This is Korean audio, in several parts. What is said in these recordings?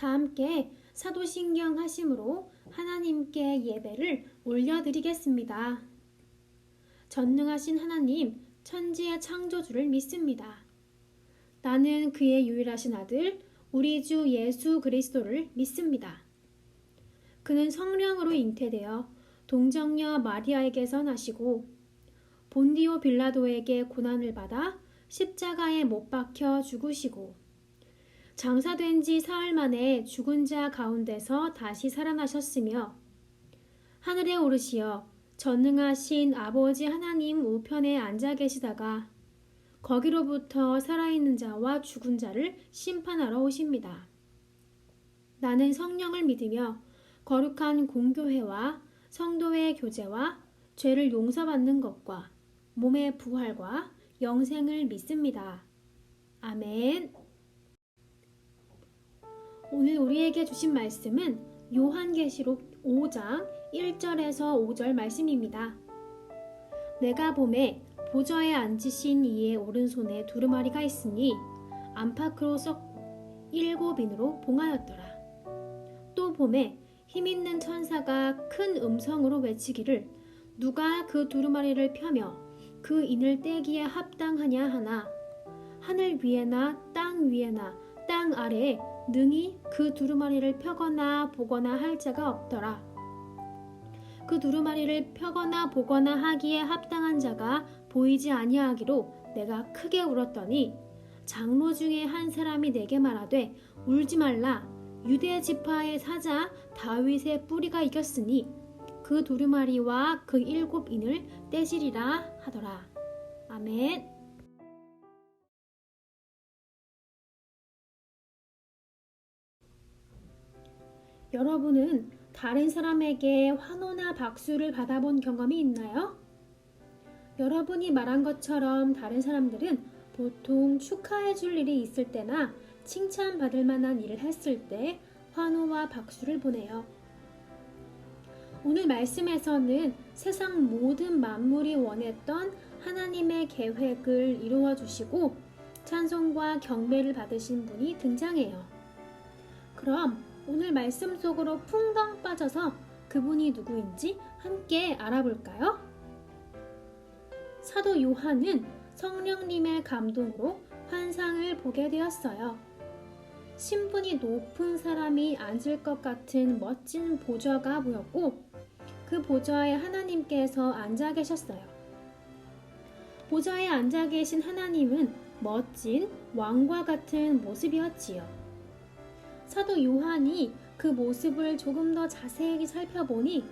다 함께 사도신경 하심으로 하나님께 예배를 올려드리겠습니다. 전능하신 하나님, 천지의 창조주를 믿습니다. 나는 그의 유일하신 아들, 우리 주 예수 그리스도를 믿습니다. 그는 성령으로 잉태되어 동정녀 마리아에게서 나시고 본디오 빌라도에게 고난을 받아 십자가에 못 박혀 죽으시고 장사된 지 사흘 만에 죽은 자 가운데서 다시 살아나셨으며 하늘에 오르시어 전능하신 아버지 하나님 우편에 앉아 계시다가 거기로부터 살아있는 자와 죽은 자를 심판하러 오십니다. 나는 성령을 믿으며 거룩한 공교회와 성도의 교제와 죄를 용서받는 것과 몸의 부활과 영생을 믿습니다. 아멘. 오늘 우리에게 주신 말씀은 요한계시록 5장 1절에서 5절 말씀입니다. 내가 보매 보좌에 앉으신 이의 오른손에 두루마리가 있으니 안팎으로 썩 7인으로 봉하였더라. 또 보매 힘있는 천사가 큰 음성으로 외치기를 누가 그 두루마리를 펴며 그 인을 떼기에 합당하냐 하나 하늘 위에나 땅 위에나 땅 아래에 능히 그 두루마리를 펴거나 보거나 할 자가 없더라. 그 두루마리를 펴거나 보거나 하기에 합당한 자가 보이지 아니하기로 내가 크게 울었더니 장로 중에 한 사람이 내게 말하되 울지 말라. 유대 지파의 사자 다윗의 뿌리가 이겼으니 그 두루마리와 그 7인을 떼시리라 하더라. 아멘. 여러분은 다른 사람에게 환호나 박수를 받아본 경험이 있나요? 여러분이 말한 것처럼 다른 사람들은 보통 축하해 줄 일이 있을 때나 칭찬받을 만한 일을 했을 때 환호와 박수를 보내요. 오늘 말씀에서는 세상 모든 만물이 원했던 하나님의 계획을 이루어 주시고 찬송과 경배를 받으신 분이 등장해요. 그럼 오늘 말씀 속으로 풍덩 빠져서 그분이 누구인지 함께 알아볼까요? 사도 요한은 성령님의 감동으로 환상을 보게 되었어요. 신분이 높은 사람이 앉을 것 같은 멋진 보좌가 보였고 그 보좌에 하나님께서 앉아 계셨어요. 보좌에 앉아 계신 하나님은 멋진 왕과 같은 모습이었지요. 사도 요한이 그 모습을 조금 더 자세히 살펴보니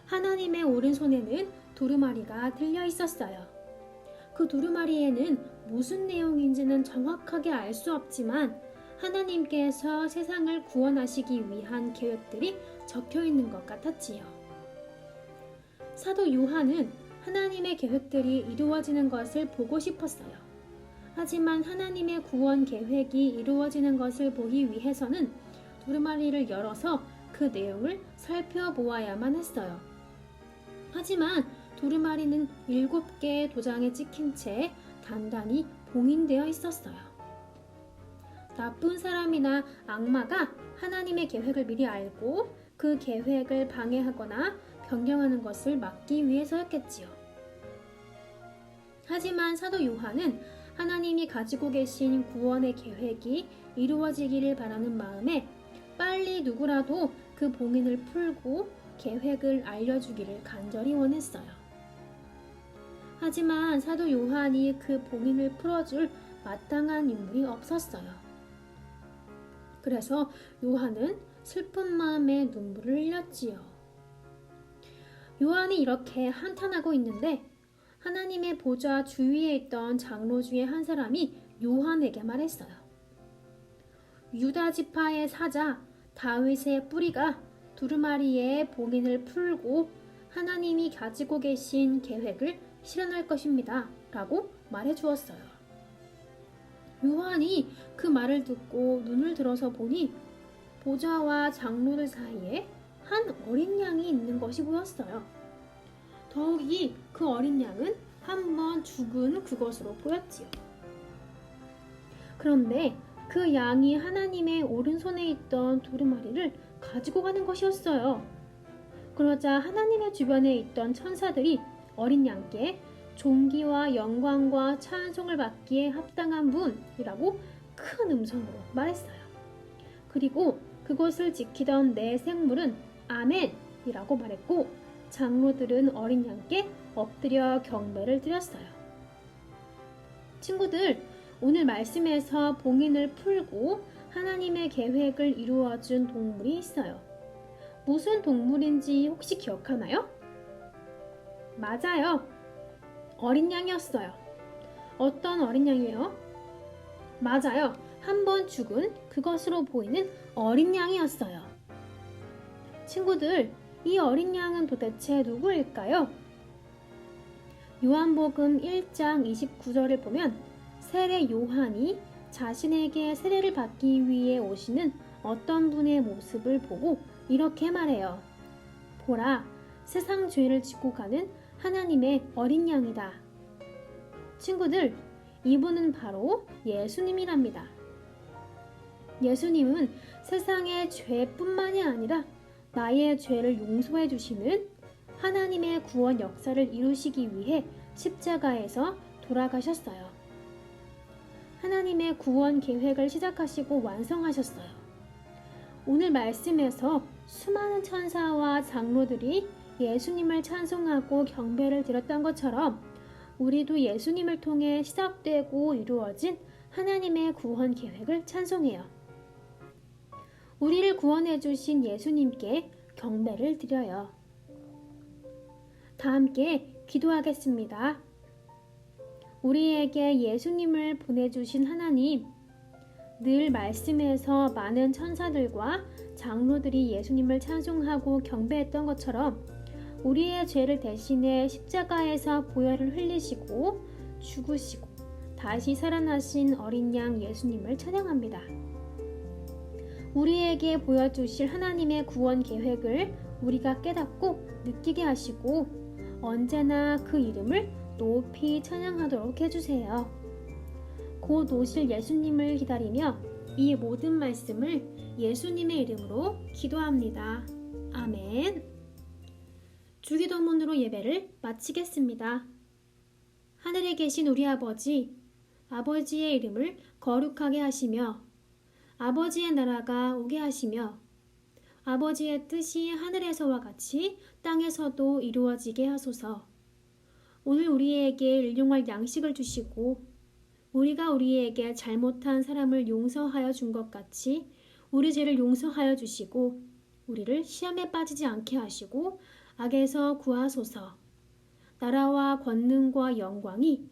하나님의 오른손에는 두루마리가 들려 있었어요. 그 두루마리에는 무슨 내용인지는 정확하게 알 수 없지만 하나님께서 세상을 구원하시기 위한 계획들이 적혀 있는 것 같았지요. 사도 요한은 하나님의 계획들이 이루어지는 것을 보고 싶었어요. 하지만 하나님의 구원 계획이 이루어지는 것을 보기 위해서는 두루마리를 열어서 그 내용을 살펴보아야만 했어요. 하지만 두루마리는 7개의 도장에 찍힌 채 단단히 봉인되어 있었어요. 나쁜 사람이나 악마가 하나님의 계획을 미리 알고 그 계획을 방해하거나 변경하는 것을 막기 위해서였겠지요. 하지만 사도 요한은 하나님이 가지고 계신 구원의 계획이 이루어지기를 바라는 마음에 빨리 누구라도 그 봉인을 풀고 계획을 알려주기를 간절히 원했어요. 하지만 사도 요한이 그 봉인을 풀어줄 마땅한 인물이 없었어요. 그래서 요한은 슬픈 마음에 눈물을 흘렸지요. 요한이 이렇게 한탄하고 있는데 하나님의 보좌 주위에 있던 장로 중에 한 사람이 요한에게 말했어요. 유다 지파의 사자 다윗의 뿌리가 두루마리의 봉인을 풀고 하나님이 가지고 계신 계획을 실현할 것입니다. 라고 말해 주었어요. 요한이 그 말을 듣고 눈을 들어서 보니 보좌와 장로들 사이에 한 어린 양이 있는 것이 보였어요. 더욱이 그 어린 양은 한 번 죽은 그것으로 보였지요. 그런데 그 양이 하나님의 오른손에 있던 두루마리를 가지고 가는 것이었어요. 그러자 하나님의 주변에 있던 천사들이 어린 양께 존귀와 영광과 찬송을 받기에 합당한 분이라고 큰 음성으로 말했어요. 그리고 그것을 지키던 네 생물은 아멘이라고 말했고, 장로들은 어린 양께 엎드려 경배를 드렸어요. 친구들, 오늘 말씀에서 봉인을 풀고 하나님의 계획을 이루어준 동물이 있어요. 무슨 동물인지 혹시 기억하나요? 맞아요. 어린 양이었어요. 어떤 어린 양이에요? 맞아요. 한 번 죽은 그것으로 보이는 어린 양이었어요. 친구들, 이 어린 양은 도대체 누구일까요? 요한복음 1장 29절을 보면 세례 요한이 자신에게 세례를 받기 위해 오시는 어떤 분의 모습을 보고 이렇게 말해요. 보라, 세상 죄를 지고 가는 하나님의 어린 양이다. 친구들, 이분은 바로 예수님이랍니다. 예수님은 세상의 죄뿐만이 아니라 나의 죄를 용서해 주시는 하나님의 구원 역사를 이루시기 위해 십자가에서 돌아가셨어요. 하나님의 구원 계획을 시작하시고 완성하셨어요. 오늘 말씀에서 수많은 천사와 장로들이 예수님을 찬송하고 경배를 드렸던 것처럼 우리도 예수님을 통해 시작되고 이루어진 하나님의 구원 계획을 찬송해요. 우리를 구원해 주신 예수님께 경배를 드려요. 다 함께 기도하겠습니다. 우리에게 예수님을 보내주신 하나님, 늘 말씀에서 많은 천사들과 장로들이 예수님을 찬송하고 경배했던 것처럼 우리의 죄를 대신해 십자가에서 보혈을 흘리시고 죽으시고 다시 살아나신 어린 양 예수님을 찬양합니다. 우리에게 보여주실 하나님의 구원 계획을 우리가 깨닫고 느끼게 하시고 언제나 그 이름을 높이 찬양하도록 해주세요. 곧 오실 예수님을 기다리며 이 모든 말씀을 예수님의 이름으로 기도합니다. 아멘. 주기도문으로 예배를 마치겠습니다. 하늘에 계신 우리 아버지, 아버지의 이름을 거룩하게 하시며 아버지의 나라가 오게 하시며 아버지의 뜻이 하늘에서와 같이 땅에서도 이루어지게 하소서. 오늘 우리에게 일용할 양식을 주시고 우리가 우리에게 잘못한 사람을 용서하여 준 것 같이 우리 죄를 용서하여 주시고 우리를 시험에 빠지지 않게 하시고 악에서 구하소서. 나라와 권능과 영광이